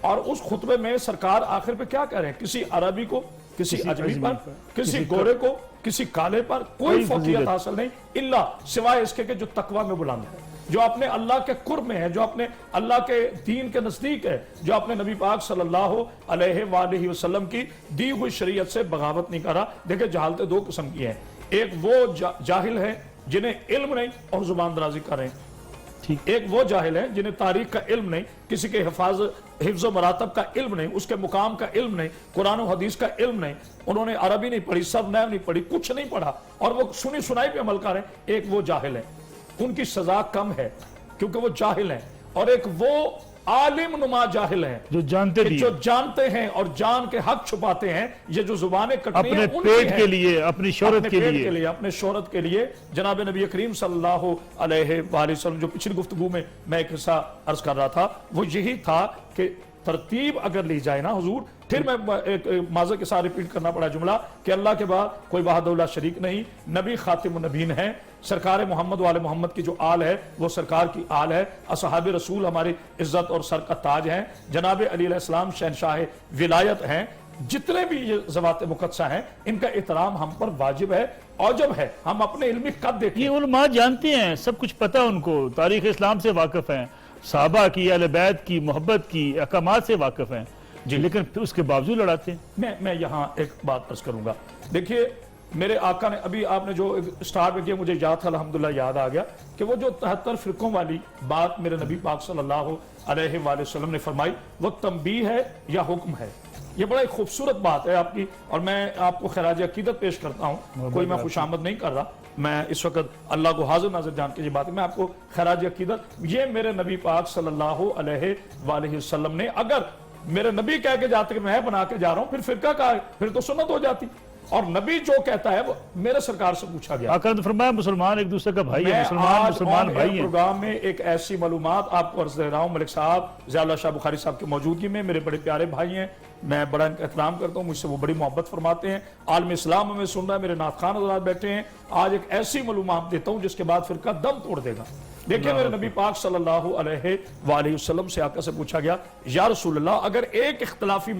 اور اس خطبے میں سرکار آخر پہ کیا کہہ رہے ہیں؟ کسی عربی کو، کسی اجمی پر، کسی گورے کو، کسی کالے پر کوئی فوقیت حاصل نہیں الا سوائے اس کے کہ جو تقوی میں بلند ہے، جو اپنے اللہ کے قرب میں ہے، جو اپنے اللہ کے دین کے نزدیک ہے، جو اپنے نبی پاک صلی اللہ علیہ وآلہ وسلم کی دی ہوئی شریعت سے بغاوت نہیں کر رہا۔ دیکھیں جہالتیں دو قسم کی ہیں، ایک وہ جاہل ہیں جنہیں علم نہیں اور زبان درازی کر رہے ہیں، ایک وہ جاہل ہیں جنہیں تاریخ کا علم نہیں، کسی کے حفظ و مراتب کا علم نہیں، اس کے مقام کا علم نہیں، قرآن و حدیث کا علم نہیں، انہوں نے عربی نہیں پڑھی، سب نیو نہیں پڑھی، کچھ نہیں پڑھا، اور وہ سنی سنائی پہ عمل کر رہے ہیں۔ ایک وہ جاہل ہیں، ان کی سزا کم ہے کیونکہ وہ جاہل ہیں، اور ایک وہ عالم نما جاہل ہیں جو جانتے بھی جو جانتے ہیں اور جان کے حق چھپاتے ہیں، یہ جو زبانیں کٹنی ہیں اپنے پیٹ کے لیے، اپنی شہرت کے لیے، اپنے شہرت کے لیے۔ جناب نبی کریم صلی اللہ علیہ وآلہ وسلم، جو پچھلی گفتگو میں ایک حصہ عرض کر رہا تھا، وہ یہی تھا کہ ترتیب اگر لی جائے نا حضور، پھر میں ایک معذرت کے ساتھ ریپیٹ کرنا پڑا جملہ کہ اللہ کے بعد کوئی وحدہ لا شریک نہیں، نبی خاتم النبیین ہیں، سرکار محمد والے محمد کی جو آل ہے وہ سرکار کی آل ہے، اصحاب رسول ہماری عزت اور سر کا تاج ہیں، جناب علی علیہ السلام شہنشاہ ولایت ہیں، جتنے بھی یہ ذوات مقدسہ ہیں ان کا احترام ہم پر واجب ہے، اوجب ہے۔ ہم اپنے علمی قد دیکھیں، یہ علماء جانتے ہیں، سب کچھ پتہ ان کو، تاریخ اسلام سے واقف ہیں، صحابہ کی، اہل بیت کی، محبت کی، احکامات سے واقف ہیں جی، لیکن پھر اس کے باوجود لڑاتے ہیں۔ میں یہاں ایک بات عرض کروں گا۔ دیکھیے میرے آقا نے ابھی آپ نے جو سٹارٹ میں کیا، مجھے یاد تھا، الحمدللہ یاد آ گیا کہ وہ جو 73 فرقوں والی بات میرے نبی پاک صلی اللہ علیہ وآلہ وسلم نے فرمائی، وہ تنبیہ ہے یا حکم ہے؟ یہ بڑا ایک خوبصورت بات ہے آپ کی، اور میں آپ کو خراج عقیدت پیش کرتا ہوں، کوئی میں خوش آمد نہیں کر رہا، میں اس وقت اللہ کو حاضر ناظر جان کے یہ بات ہے، میں آپ کو خراج عقیدت، یہ میرے نبی پاک صلی اللہ علیہ وآلہ وسلم نے، اگر میرے نبی کہہ کے جاتے کہ میں بنا کے جا رہا ہوں، پھر فرقہ کا ہے، پھر تو سنت ہو جاتی، اور نبی جو کہتا ہے وہ میرے سرکار سے پوچھا گیا۔ آقا نے فرمایا مسلمان ایک دوسرے کا بھائی ہے، مسلمان بھائی ہیں۔ پروگرام میں ایک ایسی معلومات آپ کو عرض دے رہا ہوں، ملک صاحب ضیاء اللہ شاہ بخاری صاحب کی موجودگی میں، میرے بڑے پیارے بھائی ہیں، میں بڑا ان کا احترام کرتا ہوں، مجھ سے وہ بڑی محبت فرماتے ہیں، عالم اسلام ہمیں سن رہا ہے، میرے نعت خوان حضرات بیٹھے ہیں، آج ایک ایسی معلومات دیتا ہوں جس کے بعد فرقہ دم توڑ دے گا۔ دیکھیں میرے نبی پاک صلی اللہ علیہ وآلہ وسلم سے آقا سے پوچھا گیا، یا رسول اللہ اگر ایک اختلافی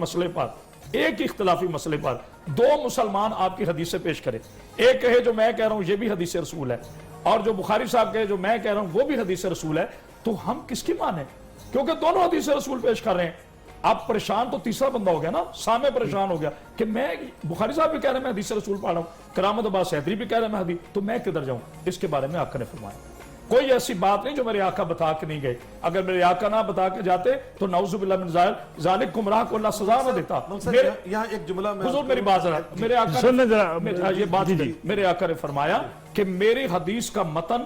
مسئلے پر دو مسلمان آپ کی حدیث سے پیش کرے، ایک کہے جو میں کہہ رہا ہوں یہ بھی حدیث رسول ہے، اور جو بخاری صاحب کہے جو میں کہہ رہا ہوں وہ بھی حدیث رسول ہے، تو ہم کس کی مانیں؟ کیونکہ دونوں حدیث رسول پیش کر رہے ہیں۔ اب پریشان تو تیسرا بندہ ہو گیا نا، سامع پریشان ہو گیا کہ میں، بخاری صاحب بھی کہہ رہے ہیں میں حدیث رسول پڑھ رہا ہوں، کرامت عباس حیدری بھی کہہ رہے ہیں میں حدیث، تو میں کدھر جاؤں؟ اس کے بارے میں آقا نے فرمایا کوئی ایسی بات نہیں جو میرے آقا بتا کے نہیں گئے، اگر میرے آقا نہ بتا کے جاتے تو نعوذ باللہ من ذالک گمراہ کو اللہ سزا نہ دیتا۔ یہاں ایک جملہ میں حضور میری بات ذرا، میرے آقا میرے آقا نے فرمایا کہ میری حدیث کا متن،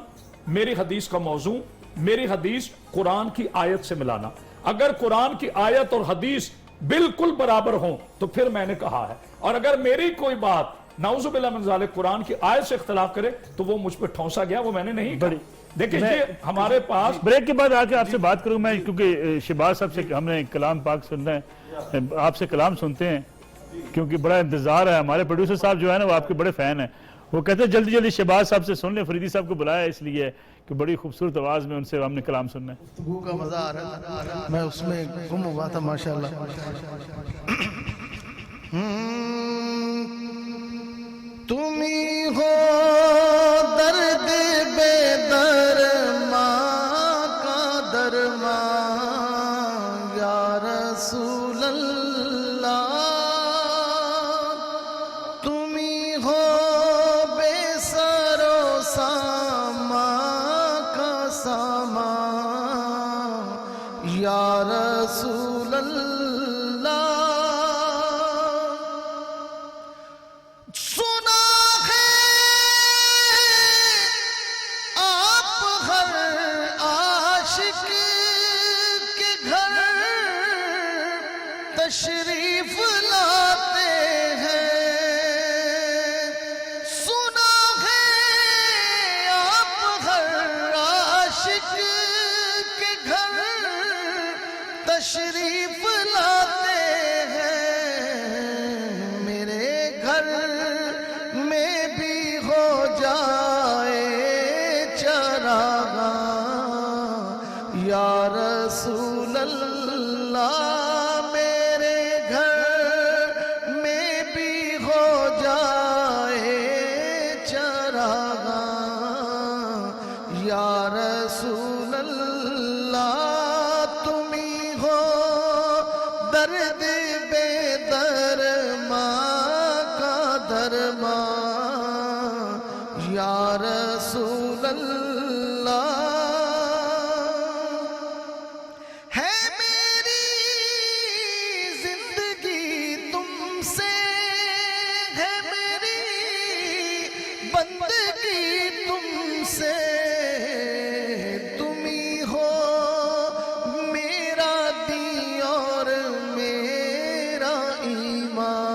میری حدیث کا موضوع، میری حدیث قرآن کی آیت سے ملانا، اگر قرآن کی آیت اور حدیث بالکل برابر ہوں تو پھر میں نے کہا ہے، اور اگر میری کوئی بات نعوذ باللہ من ذالک قرآن کی آیت سے اختلاف کرے تو وہ مجھ پہ ٹھونسا گیا، وہ میں نے نہیں کہا۔ دیکھیں یہ ہمارے پاس بریک کے بعد آ کے آپ سے بات کروں میں، کیونکہ شہباز صاحب سے ہم نے کلام پاک سننا ہے، آپ سے کلام سنتے ہیں کیونکہ بڑا انتظار ہے، ہمارے پروڈیوسر صاحب جو ہے نا وہ آپ کے بڑے فین ہیں، وہ کہتے ہیں جلدی جلدی شہباز صاحب سے سن لیں، فریدی صاحب کو بلایا اس لیے کہ بڑی خوبصورت آواز میں ان سے ہم نے کلام سننا ہے۔ گفتگو کا مزہ آ رہا تھا، میں اس میں گم ہوا تھا ماشاءاللہ۔ تم ہی ہو درد بے درماں کا درماں یا رسول اللہ، تم ہی ہو بے سر و سامان کا سامان یا رسول اللہ۔ تشریف لاتے ہیں، سنا ہے آپ ہر عاشق کے گھر تشریف لاتے ہیں، میرے گھر میں بھی ہو جائے چراغاں یا رسول اللہ۔ درد بے درماں کا درمان یا رسول اللہ ہے میری زندگی تم سے ہے میری بندگی تم سے تم ہی ہو میرا دین اور میرا ایمان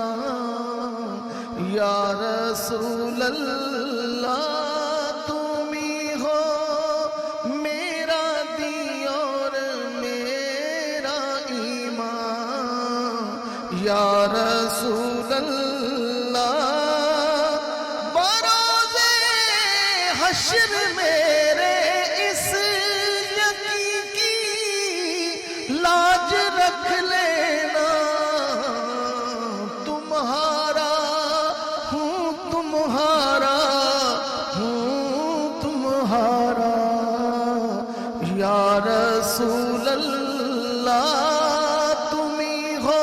یا رسول اللہ تم ہی ہو میرا دین اور میرا ایمان یا رسول اللہ بروز حشر میرے اس یقین کی لاج رکھ لینا تمہارا ہوں تمہارا یا رسول اللہ تم ہی ہو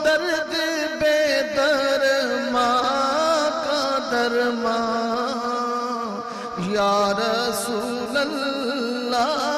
درد بے درماں کا درمان یا رسول اللہ